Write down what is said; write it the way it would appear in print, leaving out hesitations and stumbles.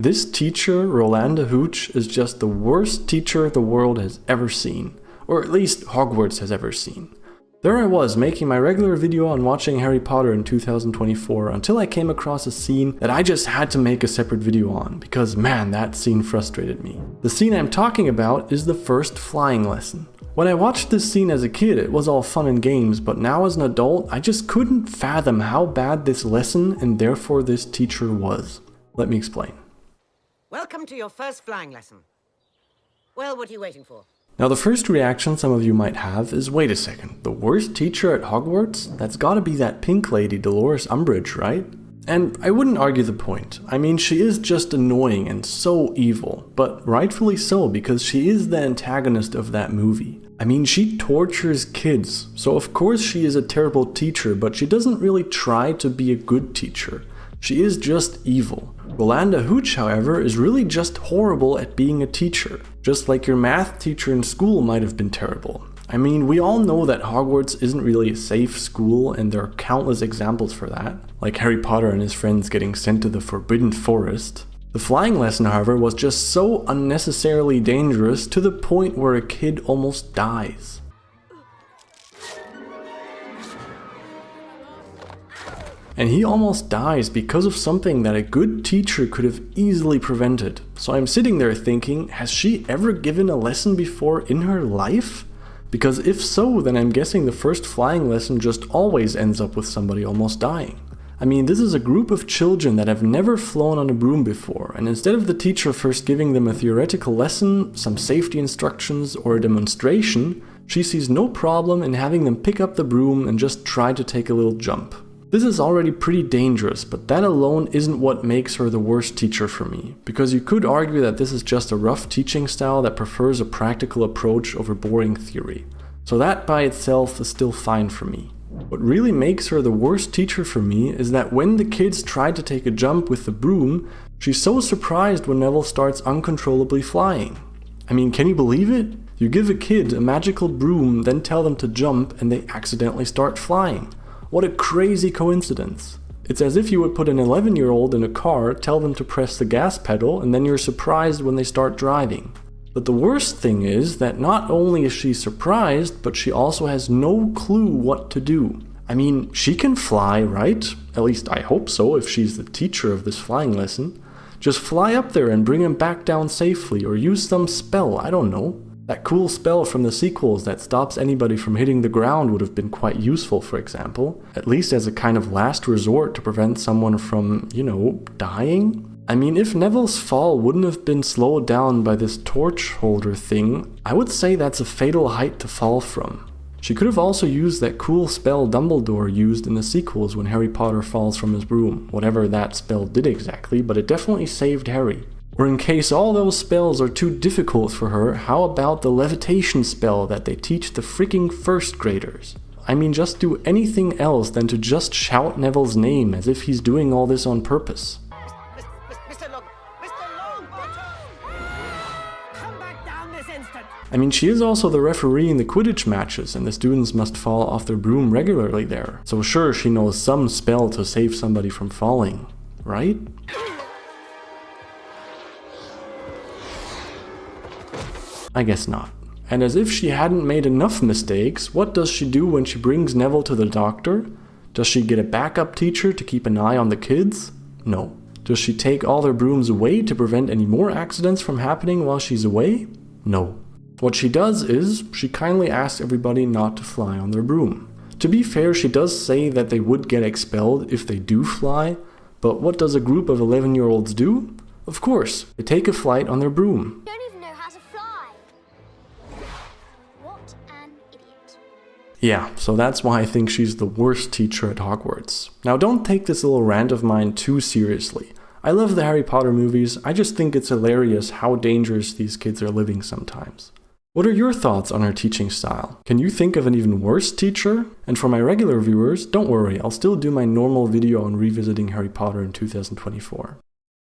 This teacher, Rolanda Hooch, is just the worst teacher the world has ever seen. Or at least Hogwarts has ever seen. There I was, making my regular video on watching Harry Potter in 2024 until I came across a scene that I just had to make a separate video on, because man, that scene frustrated me. The scene I'm talking about is the first flying lesson. When I watched this scene as a kid, it was all fun and games, but now as an adult, I just couldn't fathom how bad this lesson and therefore this teacher was. Let me explain. Welcome to your first flying lesson. Well, what are you waiting for? Now the first reaction some of you might have is, wait a second, the worst teacher at Hogwarts? That's gotta be that pink lady Dolores Umbridge, right? And I wouldn't argue the point. I mean, she is just annoying and so evil, but rightfully so because she is the antagonist of that movie. I mean, she tortures kids, so of course she is a terrible teacher, but she doesn't really try to be a good teacher. She is just evil. Rolanda Hooch, however, is really just horrible at being a teacher, just like your math teacher in school might have been terrible. I mean, we all know that Hogwarts isn't really a safe school, and there are countless examples for that, like Harry Potter and his friends getting sent to the Forbidden Forest. The flying lesson, however, was just so unnecessarily dangerous to the point where a kid almost dies. And he almost dies because of something that a good teacher could have easily prevented. So I'm sitting there thinking, has she ever given a lesson before in her life? Because if so, then I'm guessing the first flying lesson just always ends up with somebody almost dying. I mean, this is a group of children that have never flown on a broom before, and instead of the teacher first giving them a theoretical lesson, some safety instructions, or a demonstration, she sees no problem in having them pick up the broom and just try to take a little jump. This is already pretty dangerous, but that alone isn't what makes her the worst teacher for me, because you could argue that this is just a rough teaching style that prefers a practical approach over boring theory. So that by itself is still fine for me. What really makes her the worst teacher for me is that when the kids try to take a jump with the broom, she's so surprised when Neville starts uncontrollably flying. I mean, can you believe it? You give a kid a magical broom, then tell them to jump, and they accidentally start flying. What a crazy coincidence. It's as if you would put an 11-year-old in a car, tell them to press the gas pedal, and then you're surprised when they start driving. But the worst thing is that not only is she surprised, but she also has no clue what to do. I mean, she can fly, right? At least I hope so if she's the teacher of this flying lesson. Just fly up there and bring him back down safely, or use some spell, I don't know. That cool spell from the sequels that stops anybody from hitting the ground would have been quite useful, for example. At least as a kind of last resort to prevent someone from, dying. I mean, if Neville's fall wouldn't have been slowed down by this torch holder thing, I would say that's a fatal height to fall from. She could have also used that cool spell Dumbledore used in the sequels when Harry Potter falls from his broom. Whatever that spell did exactly, but it definitely saved Harry. Or in case all those spells are too difficult for her, how about the levitation spell that they teach the freaking first graders? I mean, just do anything else than to just shout Neville's name as if he's doing all this on purpose. Mr. Longbottom! Come back down this instant! I mean, she is also the referee in the Quidditch matches, and the students must fall off their broom regularly there. So sure, she knows some spell to save somebody from falling, right? I guess not. And as if she hadn't made enough mistakes, what does she do when she brings Neville to the doctor? Does she get a backup teacher to keep an eye on the kids? No. Does she take all their brooms away to prevent any more accidents from happening while she's away? No. What she does is, she kindly asks everybody not to fly on their broom. To be fair, she does say that they would get expelled if they do fly, but what does a group of 11-year-olds do? Of course, they take a flight on their broom. Yeah, so that's why I think she's the worst teacher at Hogwarts. Now don't take this little rant of mine too seriously. I love the Harry Potter movies, I just think it's hilarious how dangerous these kids are living sometimes. What are your thoughts on her teaching style? Can you think of an even worse teacher? And for my regular viewers, don't worry, I'll still do my normal video on revisiting Harry Potter in 2024.